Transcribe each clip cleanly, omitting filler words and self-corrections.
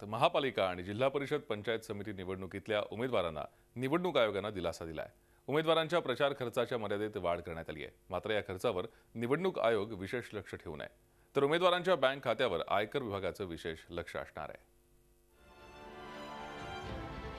महापालिका आणि जिल्हा परिषद पंचायत समिती निवडणुकीतल्या उमेदवारांना निवडणूक आयोगाने दिलासा दिलाय। उमेदवारांच्या प्रचार खर्चाच्या मर्यादेत वाढ करण्यात आली आहे। मात्र या खर्चावर निवडणूक आयोग विशेष लक्ष ठेवून आहे, तर उमेदवारांच्या बँक खात्यावर आयकर विभागाचं विशेष लक्ष असणार आहे।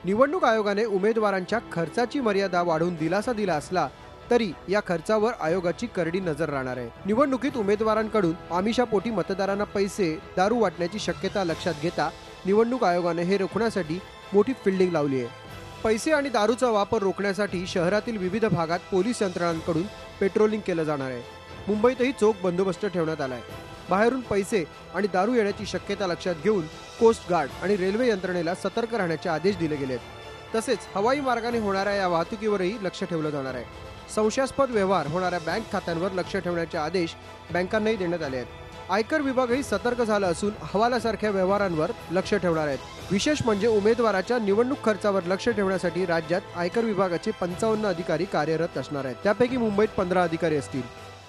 निवडणूक आयोगाने उमेदवारांच्या खर्चाची मर्यादा वाढवून दिलासा दिला असला तरी या खर्चावर आयोगाची करडी नजर राहणार आहे। निवडणुकीत उमेदवारांकडून आमिषापोटी मतदारांना पैसे, दारू वाटण्याची शक्यता लक्षात घेता निवडणूक आयोगाने हे रोखण्यासाठी मोठी फिल्डिंग लावली आहे। पैसे आणि दारूचा वापर रोखण्यासाठी शहरातील विविध भागात पोलीस यंत्रणांकडून पेट्रोलिंग केलं जाणार आहे। मुंबईतही चोख बंदोबस्त ठेवण्यात आला आहे। बाहेरून पैसे आणि दारू येण्याची शक्यता लक्षात घेऊन कोस्ट गार्ड आणि रेल्वे यंत्रणेला सतर्क राहण्याचे आदेश दिले गेलेत। तसेच हवाई मार्गाने होणाऱ्या या वाहतुकीवरही लक्ष ठेवलं जाणार आहे। संशयास्पद व्यवहार होणाऱ्या बँक खात्यांवर लक्ष ठेवण्याचे आदेश बँकांनाही देण्यात आले आहेत। आयकर विभागही सतर्क झाला असून हवालासारख्या व्यवहारांवर लक्ष ठेवणार आहेत। विशेष म्हणजे उमेदवाराच्या निवडणूक खर्चावर लक्ष ठेवण्यासाठी राज्यात आयकर विभागाचे 55 अधिकारी कार्यरत असणार आहेत। त्यापैकी मुंबईत 15 अधिकारी असतील।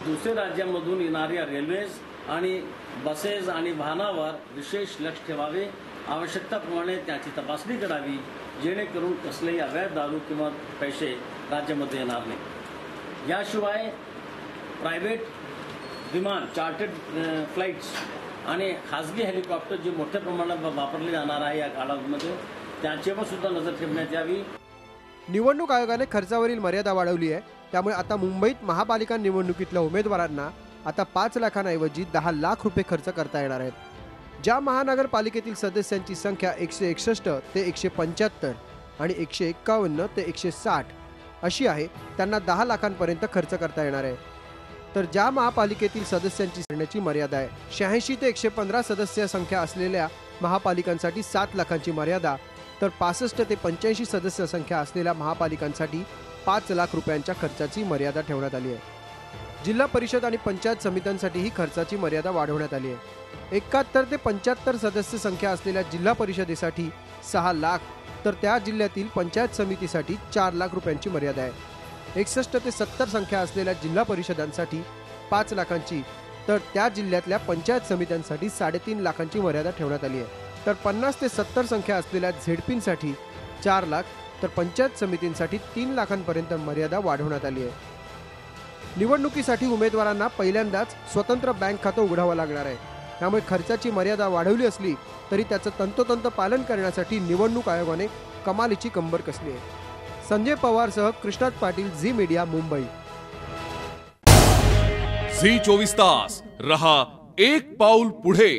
दुसऱ्या राज्यांमधून येणाऱ्या रेल्वेज आणि बसेस आणि वाहनावर विशेष लक्ष ठेवावे। आवश्यकताप्रमाणे त्याची तपासणी करावी, जेणेकरून कसलेही अवैध दारू किंवा पैसे राज्यामध्ये येणार नाही। याशिवाय प्रायव्हेट विमान, चार्टर्ड फ्लाइट्स आणि खासगी हेलिकॉप्टर जे मोठ्या प्रमाणात वापरले जाणार आहे या काळामध्ये, त्यांच्यावर सुद्धा नजर ठेवण्यात यावी। निवडणूक आयोगाने खर्चावरील मर्यादा वाढवली आहे। त्यामुळे आता मुंबईत महापालिका निवडणुकीतल्या उमेदवारांना आता 5 लाखांऐवजी 10 लाख रुपये खर्च करता येणार आहेत। ज्या महानगरपालिकेतील सदस्यांची संख्या 161 ते 175 आणि 151 ते 160 अशी आहे, त्यांना 10 लाखांपर्यंत खर्च करता येणार आहे। तर ज्या महापालिकेतील सदस्यांची करण्याची मर्यादा आहे 86 ते 115 सदस्य संख्या असलेल्या महापालिकांसाठी 7 लाखांची मर्यादा, तर 65 ते 85 सदस्य संख्या असलेल्या महापालिकांसाठी 5 लाख रुपयांच्या खर्चाची मर्यादा ठेवण्यात आली आहे। जिल्हा परिषद आणि पंचायत समित्यांसाठी ही खर्चाची मर्यादा वाढवण्यात आली आहे। 71 ते 75 सदस्य संख्या असलेल्या जिल्हा परिषदेसाठी 6 लाख, तर त्या जिल्ह्यातील पंचायत समितीसाठी 4 लाख रुपयांची मर्यादा आहे। 61 ते 70 संख्या असलेल्या जिल्हा परिषदांसाठी 5 लाखांची, तर त्या जिल्ह्यातल्या पंचायत समित्यांसाठी 3.5 लाखांची मर्यादा ठेवण्यात आली आहे। तर 50 ते 70 संख्या असलेल्या झेडपींसाठी 4 लाख, तर पंचायत समितींसाठी 3 लाखांपर्यंत मर्यादा वाढवण्यात आली आहे। निवडणुकीसाठी उमेदवारांना पहिल्यांदाच स्वतंत्र बँक खातं उघडावं लागणार आहे। त्यामुळे खर्चाची मर्यादा वाढवली असली तरी त्याचं तंतोतंत पालन करण्यासाठी निवडणूक आयोगाने कमालीची कंबर कसली आहे। संजय पवारसह कृष्णात पाटील, झी मीडिया, मुंबई। झी 24 तास रहा एक पाऊल पुढे।